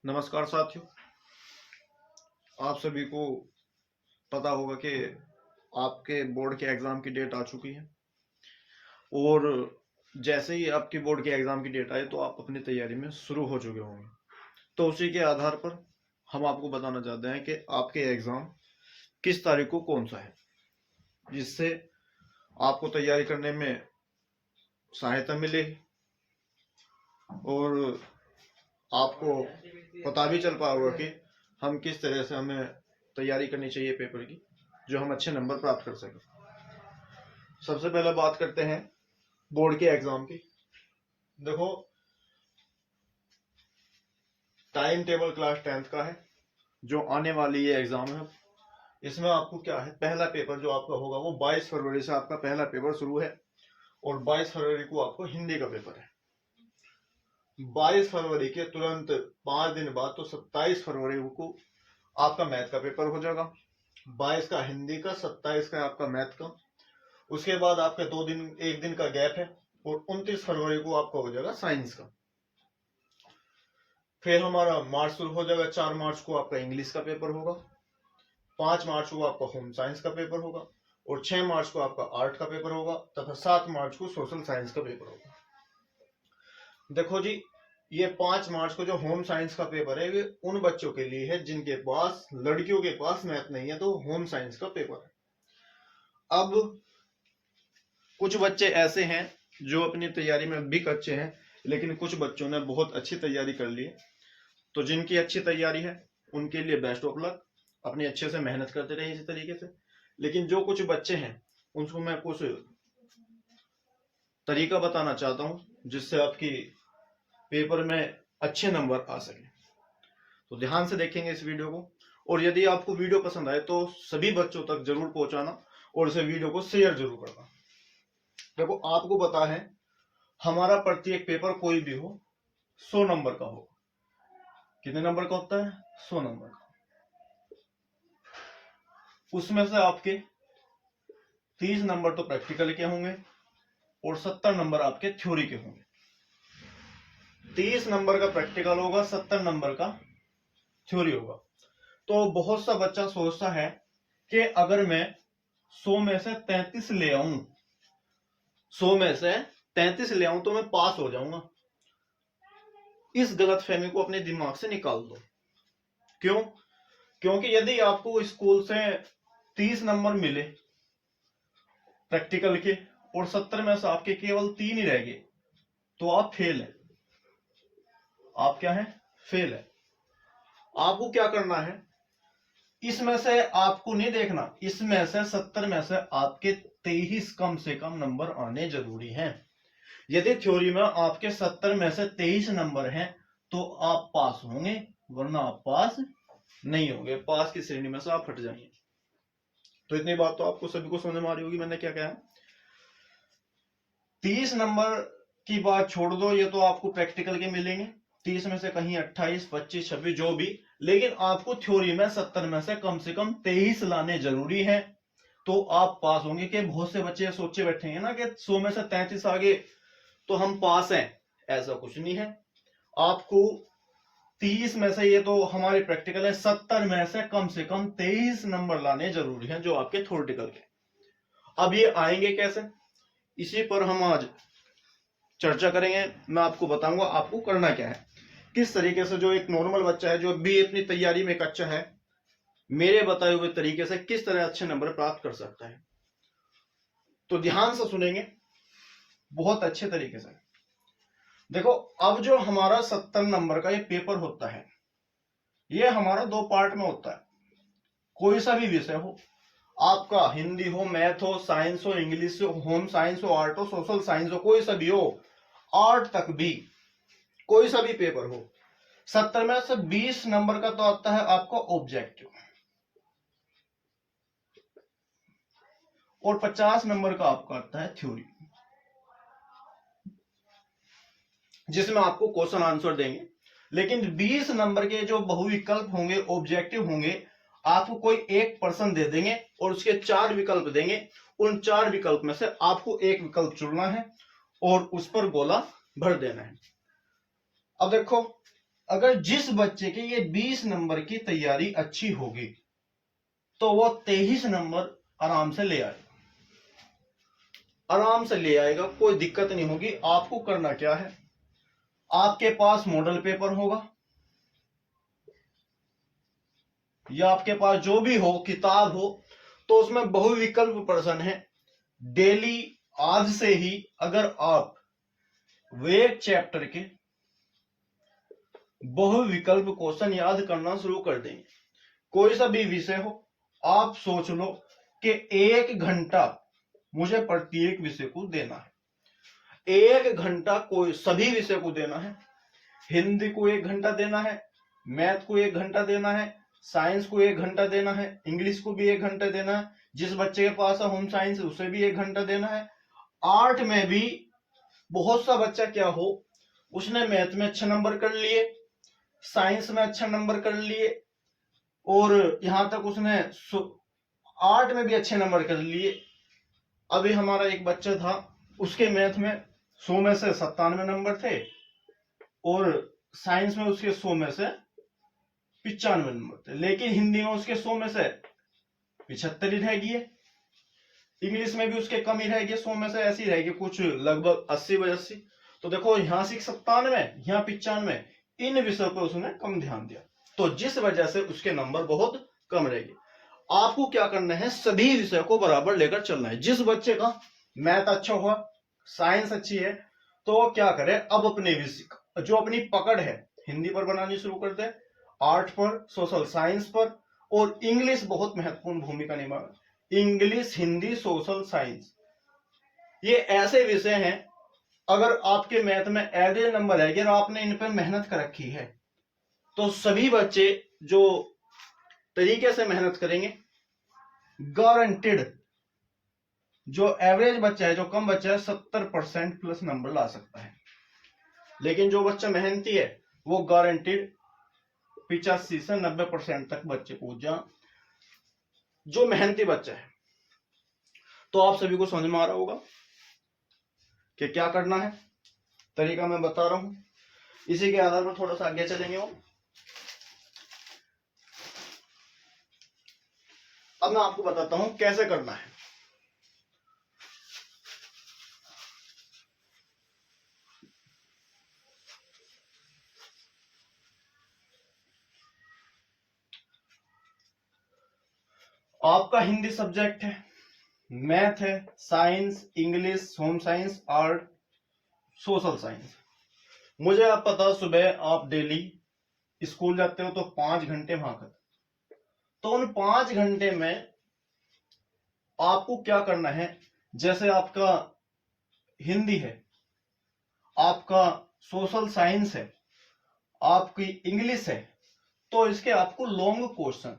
नमस्कार साथियों, आप सभी को पता होगा कि आपके बोर्ड के एग्जाम की डेट आ चुकी है और जैसे ही आपकी बोर्ड के एग्जाम की डेट आए तो आप अपनी तैयारी में शुरू हो चुके होंगे। तो उसी के आधार पर हम आपको बताना चाहते हैं कि आपके एग्जाम किस तारीख को कौन सा है, जिससे आपको तैयारी करने में सहायता मिले और आपको पता भी चल पाएगा कि हम किस तरह से हमें तैयारी करनी चाहिए पेपर की, जो हम अच्छे नंबर प्राप्त कर सकें। सबसे पहले बात करते हैं बोर्ड के एग्जाम की। देखो, टाइम टेबल क्लास 10th का है जो आने वाली ये एग्जाम है। इसमें आपको क्या है, पहला पेपर जो आपका होगा वो 22 फरवरी से आपका पहला पेपर शुरू है और 22 फरवरी को आपको हिंदी का पेपर है। 22 फरवरी के तुरंत 5 दिन बाद तो 27 फरवरी को आपका मैथ का पेपर हो जाएगा। 22 का हिंदी का, 27 का आपका मैथ का। उसके बाद आपके 2 दिन 1 दिन का गैप है और 29 फरवरी को आपका हो जाएगा साइंस का। फिर हमारा मार्च शुरू हो जाएगा। 4 मार्च को आपका इंग्लिश का पेपर होगा, 5 मार्च को आपका होम साइंस का पेपर होगा और 6 मार्च को आपका आर्ट का पेपर होगा तथा 7 मार्च को सोशल साइंस का पेपर होगा। देखो जी, ये 5 मार्च को जो होम साइंस का पेपर है, ये उन बच्चों के लिए है जिनके पास, लड़कियों के पास मैथ नहीं है, तो होम साइंस का पेपर है। अब कुछ बच्चे ऐसे हैं जो अपनी तैयारी में भी कच्चे हैं, लेकिन कुछ बच्चों ने बहुत अच्छी तैयारी कर ली है। तो जिनकी अच्छी तैयारी है उनके लिए बेस्ट ऑफ लक, अपनी अच्छे से मेहनत करते रहे इसी तरीके से। लेकिन जो कुछ बच्चे हैं उनको मैं कुछ तरीका बताना चाहता हूं जिससे आपकी पेपर में अच्छे नंबर आ सके। तो ध्यान से देखेंगे इस वीडियो को, और यदि आपको वीडियो पसंद आए तो सभी बच्चों तक जरूर पहुंचाना और इस वीडियो को शेयर जरूर करना। देखो, आपको पता है हमारा प्रत्येक पेपर कोई भी हो 100 नंबर का हो। कितने नंबर का होता है? 100 नंबर का। उसमें से आपके 30 नंबर तो प्रैक्टिकल के होंगे और 70 नंबर आपके थ्योरी के होंगे। 30 नंबर का प्रैक्टिकल होगा, 70 नंबर का थ्योरी होगा। तो बहुत सा बच्चा सोचता है कि अगर मैं 100 में से 33 ले आऊं, 100 में से 33 ले आऊं तो मैं पास हो जाऊंगा। इस गलतफहमी को अपने दिमाग से निकाल दो। क्यों? क्योंकि यदि आपको स्कूल से 30 नंबर मिले प्रैक्टिकल के और 70 में से आपके केवल 3 ही रह गए तो आप फेल हैं। आप क्या है? फेल है। आपको क्या करना है, इसमें से आपको नहीं देखना, इसमें से 70 में से आपके 23 कम से कम नंबर आने जरूरी हैं। यदि थ्योरी में आपके 70 में से 23 नंबर हैं तो आप पास होंगे, वरना आप पास नहीं होंगे। पास की श्रेणी में से आप हट जाएंगे। तो इतनी बात तो आपको सभी को समझ में आ रही होगी मैंने क्या कहा। 30 नंबर की बात छोड़ दो, ये तो आपको प्रैक्टिकल के मिलेंगे। 30 में से कहीं 28, 25, 26 जो भी, लेकिन आपको थ्योरी में 70 में से कम 23 लाने जरूरी है तो आप पास होंगे। कि बहुत से बच्चे सोचे बैठेंगे ना कि 100 में से 33 आ गए तो हम पास हैं। ऐसा कुछ नहीं है। आपको 30 में से, ये तो हमारे प्रैक्टिकल है, 70 में से कम 23 नंबर लाने जरूरी हैं जो आपके थ्योरेटिकल के। अब ये आएंगे कैसे, इसी पर हम आज चर्चा करेंगे। मैं आपको बताऊंगा आपको करना क्या है, किस तरीके से जो एक नॉर्मल बच्चा है जो भी अपनी तैयारी में कच्चा है, मेरे बताए हुए तरीके से किस तरह अच्छे नंबर प्राप्त कर सकता है। तो ध्यान से सुनेंगे बहुत अच्छे तरीके से। देखो, अब जो हमारा 70 नंबर का ये पेपर होता है, ये हमारा 2 पार्ट में होता है। कोई सा भी विषय हो, आपका हिंदी हो, मैथ हो, साइंस हो, इंग्लिश हो, होम साइंस हो, आर्ट हो, सोशल साइंस हो, कोई सा भी हो, आर्ट तक भी कोई सा भी पेपर हो, 70 में से 20 नंबर का तो आता है आपका ऑब्जेक्टिव और 50 नंबर का आपका आता है थ्योरी, जिसमें आपको क्वेश्चन आंसर देंगे। लेकिन 20 नंबर के जो बहुविकल्प होंगे, ऑब्जेक्टिव होंगे, आपको कोई एक पर्सन दे देंगे और उसके 4 विकल्प देंगे। उन 4 विकल्प में से आपको एक विकल्प चुनना है और उस पर गोला भर देना है। अब देखो, अगर जिस बच्चे के ये 20 नंबर की तैयारी अच्छी होगी तो वो 23 नंबर आराम से ले आएगा, आराम से ले आएगा, कोई दिक्कत नहीं होगी। आपको करना क्या है, आपके पास मॉडल पेपर होगा या आपके पास जो भी हो किताब हो, तो उसमें बहुविकल्प प्रश्न है। डेली आज से ही अगर आप एक चैप्टर के बहुविकल्प क्वेश्चन याद करना शुरू कर देंगे, कोई सा भी विषय हो, आप सोच लो कि 1 घंटा मुझे प्रत्येक विषय को देना है, 1 घंटा कोई सभी विषय को देना है। हिंदी को 1 घंटा देना है, मैथ को 1 घंटा देना है, साइंस को 1 घंटा देना है, इंग्लिश को भी 1 घंटा देना है, जिस बच्चे के पास है होम साइंस उसे भी 1 घंटा देना है। आर्ट में भी बहुत सा बच्चा क्या हो, उसने मैथ में अच्छे नंबर कर लिए, साइंस में अच्छा नंबर कर लिए, और यहां तक उसने आर्ट में भी अच्छे नंबर कर लिए। अभी हमारा एक बच्चा था, उसके मैथ में 100 में से 97 नंबर थे, और साइंस में उसके 100 में से 95 नंबर थे, लेकिन हिंदी में उसके 100 में से 75 ही रह गए, इंग्लिश में भी उसके कम ही रह गए, 100 में से ऐसी रह गई कुछ लगभग 80-82। तो देखो यहाँ से 97, यहाँ 95, इन विषयों पर उसने कम ध्यान दिया, तो जिस वजह से उसके नंबर बहुत कम रह गए। आपको क्या करना है, सभी विषय को बराबर लेकर चलना है। जिस बच्चे का मैथ अच्छा हुआ, साइंस अच्छी है, तो वो क्या करे, अब अपने विषय जो अपनी पकड़ है हिंदी पर बनानी शुरू कर दे, आर्ट पर, सोशल साइंस पर, और इंग्लिश बहुत महत्वपूर्ण भूमिका निभाए। इंग्लिश, हिंदी, सोशल साइंस ये ऐसे विषय हैं, अगर आपके मैथ में एवरेज नंबर है, अगर आपने इन पर मेहनत कर रखी है, तो सभी बच्चे जो तरीके से मेहनत करेंगे, गारंटेड जो एवरेज बच्चा है, जो कम बच्चा है, 70% प्लस नंबर ला सकता है। लेकिन जो बच्चा मेहनती है वो गारंटेड 85 से 90% तक बच्चे पहुंच जा, जो मेहनती बच्चा है। तो आप सभी को समझ में आ रहा होगा कि क्या करना है, तरीका मैं बता रहा हूं, इसी के आधार पर थोड़ा सा आगे चलेंगे। अब मैं आपको बताता हूं कैसे करना है। आपका हिंदी सब्जेक्ट है, मैथ है, science, English, home science, art, social science. मुझे आप पता, सुबह आप डेली स्कूल जाते हो तो 5 घंटे वहां कर, तो उन 5 घंटे में आपको क्या करना है, जैसे आपका हिंदी है, आपका सोशल साइंस है, आपकी इंग्लिश है, तो इसके आपको लॉन्ग क्वेश्चन,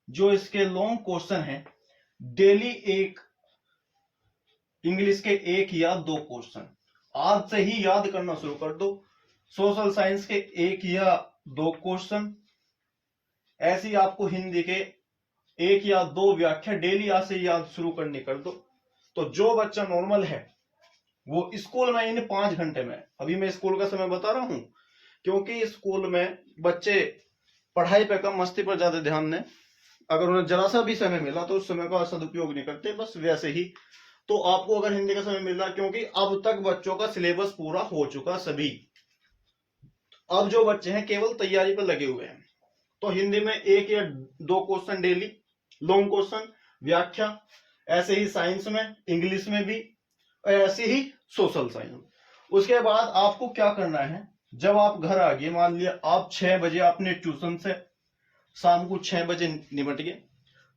जो इसके लॉन्ग क्वेश्चन है, डेली एक इंग्लिश के 1 या 2 क्वेश्चन आज से ही याद करना शुरू कर दो। सोशल साइंस के 1 या 2 क्वेश्चन, ऐसे ही आपको हिंदी के 1 या 2 व्याख्या डेली आज से याद शुरू करनी कर दो। तो जो बच्चा नॉर्मल है वो स्कूल में इन 5 घंटे में, अभी मैं स्कूल का समय बता रहा हूं क्योंकि स्कूल में बच्चे पढ़ाई पर कम, मस्ती पर ज्यादा ध्यान दें। अगर उन्हें जरा सा भी समय मिला तो उस समय का सदुपयोग नहीं करते, बस वैसे ही। तो आपको अगर हिंदी का समय मिल रहा है, क्योंकि अब तक बच्चों का सिलेबस पूरा हो चुका सभी, अब जो बच्चे हैं केवल तैयारी पर लगे हुए हैं, तो हिंदी में 1 या 2 क्वेश्चन डेली लॉन्ग क्वेश्चन, व्याख्या, ऐसे ही साइंस में, इंग्लिश में भी, ऐसे ही सोशल साइंस। उसके बाद आपको क्या करना है, जब आप घर आ गए, मान लिया आप 6 बजे अपने ट्यूशन से, शाम को 6 बजे निपट गए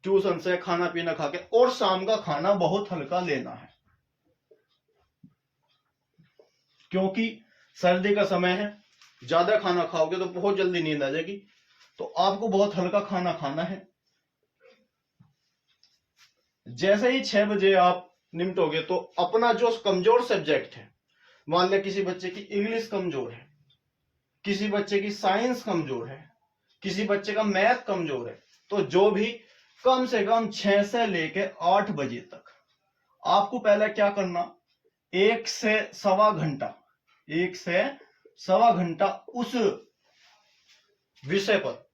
ट्यूशन से, खाना पीना खा के, और शाम का खाना बहुत हल्का लेना है क्योंकि सर्दी का समय है, ज्यादा खाना खाओगे तो बहुत जल्दी नींद आ जाएगी, तो आपको बहुत हल्का खाना खाना है। जैसे ही 6 बजे आप निपटोगे तो अपना जो कमजोर सब्जेक्ट है, मान लिया किसी बच्चे की इंग्लिश कमजोर है, किसी बच्चे की साइंस कमजोर है, किसी बच्चे का मैथ कमजोर है, तो जो भी कम से कम 6 से लेकर 8 बजे तक आपको पहले क्या करना, 1 से 1.25 घंटा 1 से सवा घंटा उस विषय पर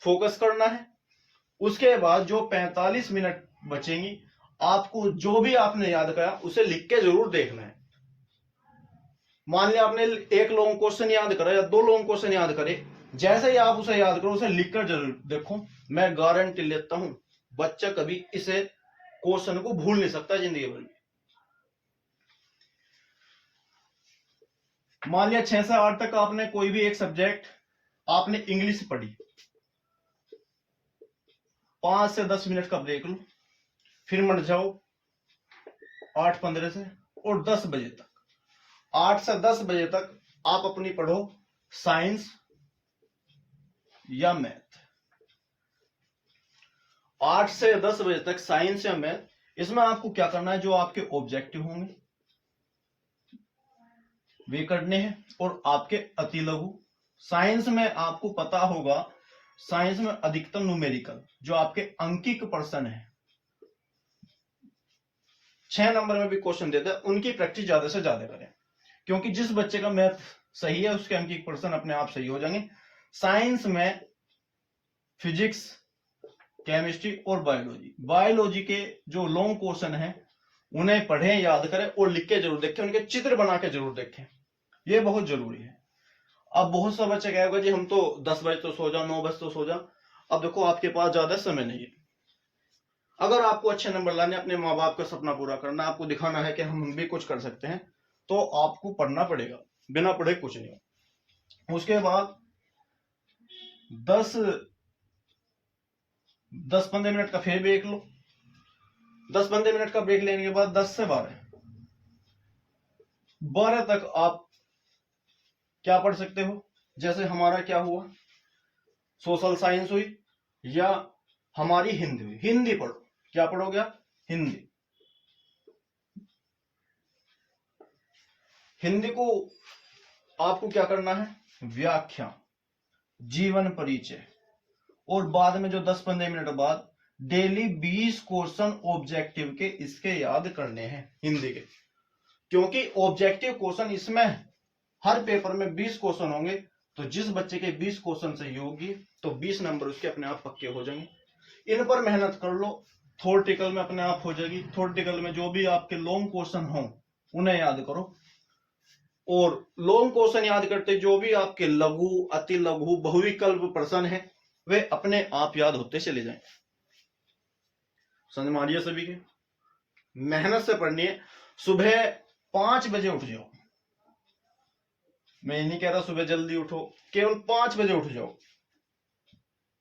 फोकस करना है। उसके बाद जो 45 मिनट बचेंगी, आपको जो भी आपने याद करा उसे लिख के जरूर देखना है। मान लिया आपने एक लॉन्ग क्वेश्चन याद करा या 2 लॉन्ग क्वेश्चन याद करे, जैसे ही आप उसे याद करो उसे लिखकर जरूर देखो। मैं गारंटी लेता हूं बच्चा कभी इसे क्वेश्चन को भूल नहीं सकता जिंदगी भर में। मान लिया 6 से 8 तक आपने कोई भी एक सब्जेक्ट, आपने इंग्लिश पढ़ी, 5 से 10 मिनट का ब्रेक लो, फिर मत जाओ 8:15 से और 10 बजे तक। 8 से 10 बजे तक आप अपनी पढ़ो साइंस या मैथ। 8 से 10 बजे तक साइंस या मैथ। इसमें आपको क्या करना है, जो आपके ऑब्जेक्टिव होंगे वे करने हैं और आपके अति लघु। साइंस में आपको पता होगा, साइंस में अधिकतम न्यूमेरिकल जो आपके अंकिक प्रश्न है, 6 नंबर में भी क्वेश्चन देते हैं, उनकी प्रैक्टिस ज्यादा से ज्यादा करें, क्योंकि जिस बच्चे का मैथ सही है उसके अंकिक प्रश्न अपने आप सही हो जाएंगे। साइंस में फिजिक्स, केमिस्ट्री और बायोलॉजी के जो लॉन्ग क्वेश्चन है उन्हें पढ़ें, याद करें और लिख के जरूर देखें, उनके चित्र बना के जरूर देखें, ये बहुत जरूरी है। अब बहुत सा बच्चे कहेगा जी हम तो 10 बजे तो सो जाओ, 9 बजे तो सो जाओ। अब देखो आपके पास ज्यादा समय नहीं है। अगर आपको अच्छे नंबर लाने, अपने माँ बाप का सपना पूरा करना, आपको दिखाना है कि हम भी कुछ कर सकते हैं, तो आपको पढ़ना पड़ेगा, बिना पढ़े कुछ नहीं। उसके बाद 10-15 मिनट का फिर ब्रेक लो। 10-15 मिनट का ब्रेक लेने के बाद 10 से 12 तक आप क्या पढ़ सकते हो। जैसे हमारा क्या हुआ, सोशल साइंस हुई या हमारी हिंदी हुई, हिंदी पढ़ो। क्या पढ़ोगे आप, हिंदी। हिंदी को आपको क्या करना है, व्याख्या, जीवन परिचय, और बाद में जो 10-15 मिनट बाद डेली 20 क्वेश्चन ऑब्जेक्टिव के इसके याद करने हैं हिंदी के, क्योंकि ऑब्जेक्टिव क्वेश्चन इसमें हर पेपर में 20 क्वेश्चन होंगे, तो जिस बच्चे के 20 क्वेश्चन सही होगी तो 20 नंबर उसके अपने आप पक्के हो जाएंगे। इन पर मेहनत कर लो, थ्योरेटिकल में अपने आप हो जाएगी। थ्योरेटिकल में जो भी आपके लॉन्ग क्वेश्चन हो उन्हें याद करो, और लॉन्ग क्वेश्चन याद करते जो भी आपके लघु, अति लघु, बहुविकल्प प्रश्न है वे अपने आप याद होते चले जाएंगे। समझ में आ रही है सभी के। मेहनत से पढ़नी है। सुबह 5 बजे उठ जाओ, मैं नहीं कह रहा सुबह जल्दी उठो, केवल 5 बजे उठ जाओ।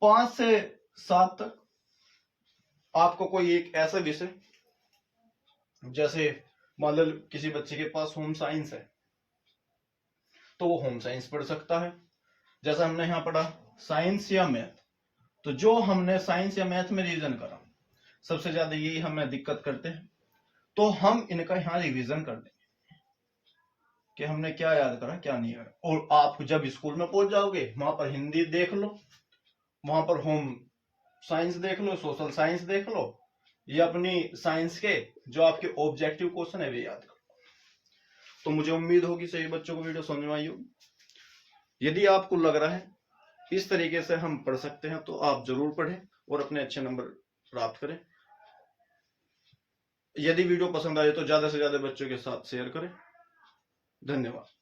5 से 7 तक आपको कोई एक ऐसा विषय, जैसे मान लो किसी बच्चे के पास होम साइंस है तो वो होम साइंस पढ़ सकता है। जैसा हमने यहां पढ़ा साइंस या मैथ, तो जो हमने साइंस या मैथ में रिवीजन करा, सबसे ज्यादा यही हमें दिक्कत करते हैं, तो हम इनका यहां रिवीजन कर देंगे कि हमने क्या याद करा क्या नहीं करा। और आप जब स्कूल में पहुंच जाओगे वहां पर हिंदी देख लो, वहां पर होम साइंस देख लो, सोशल साइंस देख लो, ये अपनी साइंस के जो आपके ऑब्जेक्टिव क्वेश्चन है वे याद करो। तो मुझे उम्मीद होगी सभी बच्चों को वीडियो समझ में आई होगी। यदि आपको लग रहा है इस तरीके से हम पढ़ सकते हैं तो आप जरूर पढ़ें और अपने अच्छे नंबर प्राप्त करें। यदि वीडियो पसंद आए तो ज्यादा से ज्यादा बच्चों के साथ शेयर करें। धन्यवाद।